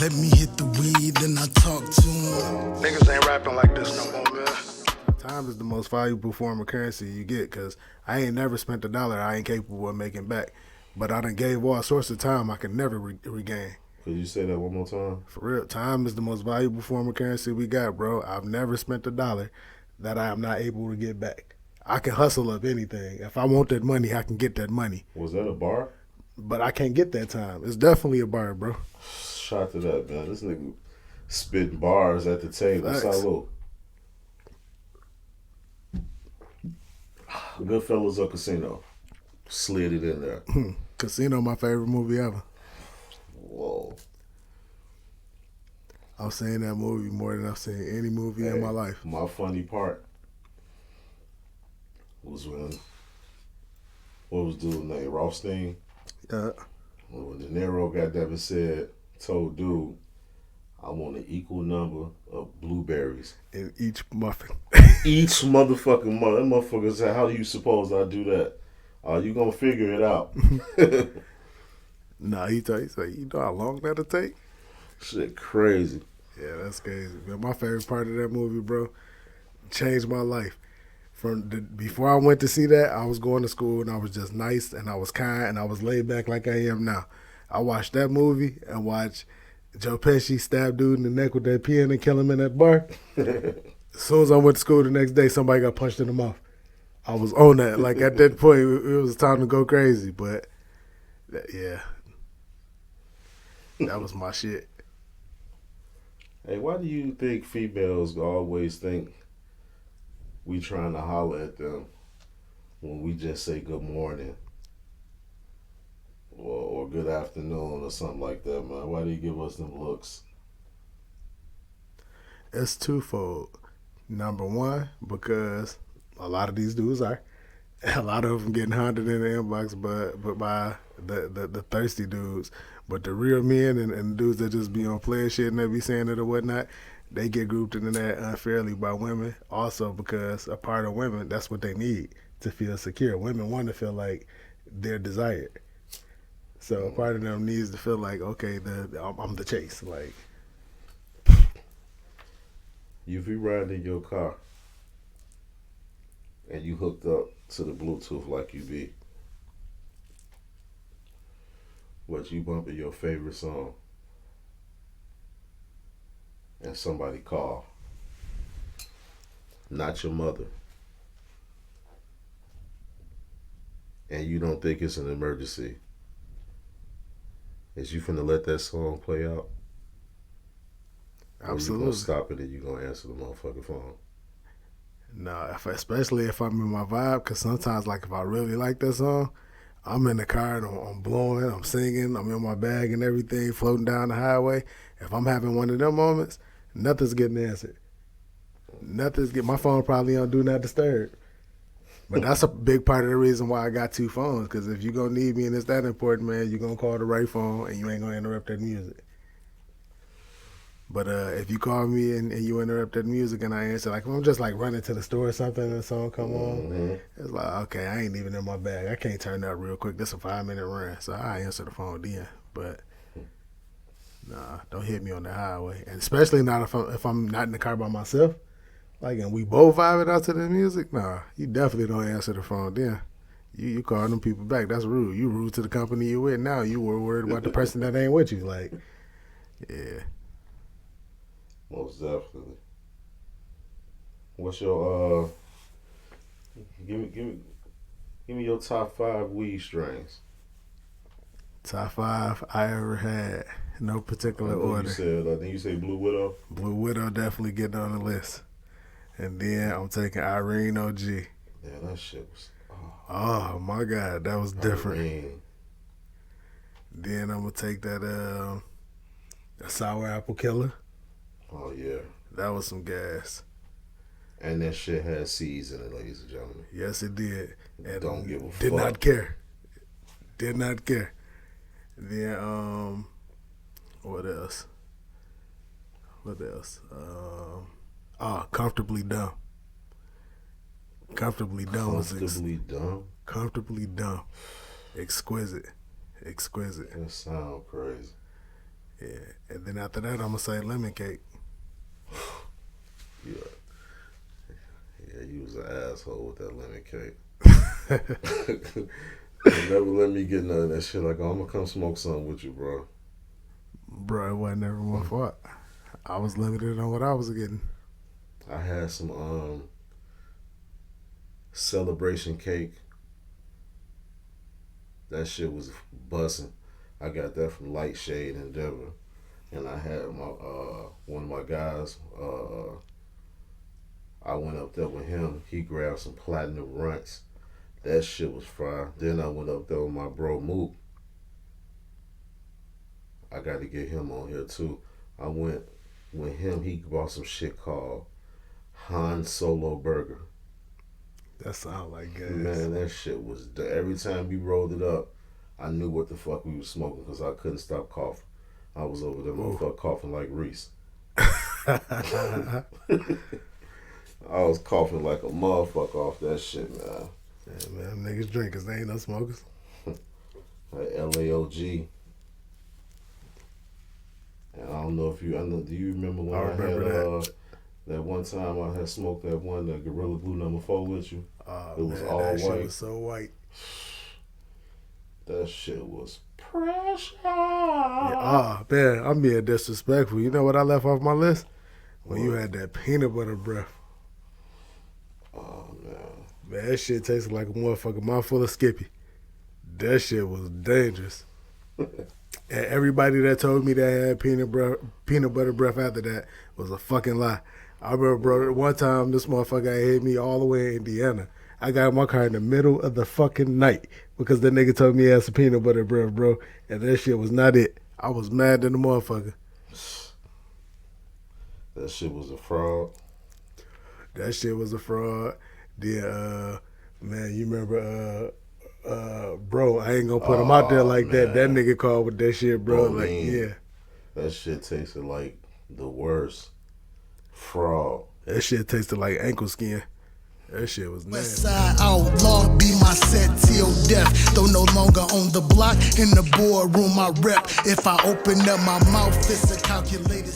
let me hit the weed, then I talk to him. Niggas ain't rapping like this no more, man. Time is the most valuable form of currency you get, because I ain't never spent a dollar I ain't capable of making back. But I done gave all sorts of time I can never regain. Could you say that one more time? For real, time is the most valuable form of currency we got, bro. I've never spent a dollar that I am not able to get back. I can hustle up anything. If I want that money, I can get that money. Was that a bar? But I can't get that time. It's definitely a bar, bro. Shout to that, man. This nigga spitting bars at the table. Salute. Goodfellas or Casino? Slid it in there. Casino, my favorite movie ever. Whoa. I've seen that movie more than I've seen any movie in my life. My funny part was when, what was dude named Rothstein? Yeah. When De Niro got that and said, told dude, I want an equal number of blueberries in each muffin. Each motherfucking muffin. That motherfucker said, how do you suppose I do that? You gonna figure it out. Nah, he said, you know how long that'll take? Shit crazy. Yeah, that's crazy. Man, my favorite part of that movie, bro, changed my life. Before I went to see that, I was going to school and I was just nice and I was kind and I was laid back like I am now. I watched that movie and watched Joe Pesci stab dude in the neck with that pen and kill him in that bar. As soon as I went to school the next day, somebody got punched in the mouth. I was on that. Like, at that point, it was time to go crazy. But, yeah, that was my shit. Hey, why do you think females always think we trying to holler at them when we just say good morning or good afternoon or something like that, man? Why do you give us them looks? It's twofold. Number one, because a lot of these dudes are. A lot of them getting haunted in the inbox but by the thirsty dudes. But the real men and dudes that just be on player shit and they be saying it or whatnot, they get grouped into that unfairly by women. Also because a part of women, that's what they need to feel secure. Women want to feel like they're desired. So a part of them needs to feel like, okay, I'm the chase. Like, if you ride in your car and you hooked up to the Bluetooth like you be, but you bumping your favorite song and somebody call, not your mother, and you don't think it's an emergency, is you finna let that song play out? absolutely. Or you gonna stop it and you gonna answer the motherfucking phone? No, especially if I'm in my vibe, because sometimes, like, if I really like that song, I'm in the car and I'm blowing, I'm singing, I'm in my bag and everything, floating down the highway. If I'm having one of them moments, nothing's getting answered. My phone probably on Do Not Disturb. But that's a big part of the reason why I got two phones, because if you're going to need me and it's that important, man, you're going to call the right phone and you ain't going to interrupt that music. But if you call me and you interrupt that music and I answer, like if I'm just like running to the store or something and the song come on, it's like, okay, I ain't even in my bag. I can't turn that real quick. This a 5-minute run. So I answer the phone then. But nah, don't hit me on the highway. And especially not if I'm not in the car by myself. Like, and we both vibing out to the music, nah, you definitely don't answer the phone then. You call them people back. That's rude. You rude to the company you with. Now you were worried about the person that ain't with you. Like, yeah. Most definitely. What's your give me your top 5 weed strains. Top 5 I ever had, no particular order. I think you said Blue Widow. Blue Widow definitely getting on the list, and then I'm taking Irene OG. Yeah, that shit was. Oh my God, that was different. Irene. Then I'm gonna take that Sour Apple Killer. Oh yeah, that was some gas. And that shit had seeds in it, ladies and gentlemen. Yes, it did. And don't give a fuck. Did not care. Did not care. Then what else? Comfortably Dumb. Comfortably Dumb was Comfortably Dumb. Exquisite. That sound crazy. Yeah, and then after that, I'm gonna say lemon cake. Yeah, you was an asshole with that lemon cake. You never let me get none of that shit. Like, oh, I'm gonna come smoke something with you, bro. Bro, it wasn't never my fault. I was limited on what I was getting. I had some celebration cake. That shit was busting. I got that from Lightshade in Denver. And I had my one of my guys, I went up there with him. He grabbed some platinum runts. That shit was fire. Then I went up there with my bro Mook. I got to get him on here too. I went with him. He bought some shit called Han Solo Burger. That sound like gas. Man, that shit was. Every time we rolled it up, I knew what the fuck we was smoking because I couldn't stop coughing. I was over there, motherfucker, coughing like Reese. I was coughing like a motherfucker off that shit, man. Yeah, man, niggas drinkers, they ain't no smokers. Like LAOG. And I don't know if you, do you remember when I had that one time I had smoked that Gorilla Glue #4 with you? It was man, all that white. Shit was so white. That shit was precious. Yeah, man, I'm being disrespectful. You know what I left off my list? When you had that peanut butter breath. Oh, man. Man, that shit tasted like a motherfucking mouthful of Skippy. That shit was dangerous. And everybody that told me they had peanut butter breath after that was a fucking lie. I remember, bro, one time this motherfucker hit me all the way in Indiana. I got in my car in the middle of the fucking night because the nigga told me he had some peanut butter breath, bro. And that shit was not it. I was mad at the motherfucker. That shit was a fraud. That shit was a fraud. Then, man, you remember, bro, I ain't gonna put him out there like that. That nigga called with that shit, bro. Like, yeah. That shit tasted like the worst. Fraud. That shit tasted like ankle skin. That shit was nasty. Westside outlaw, be my set till death. Though no longer on the block, in the boardroom I rep. If I open up my mouth, it's a calculated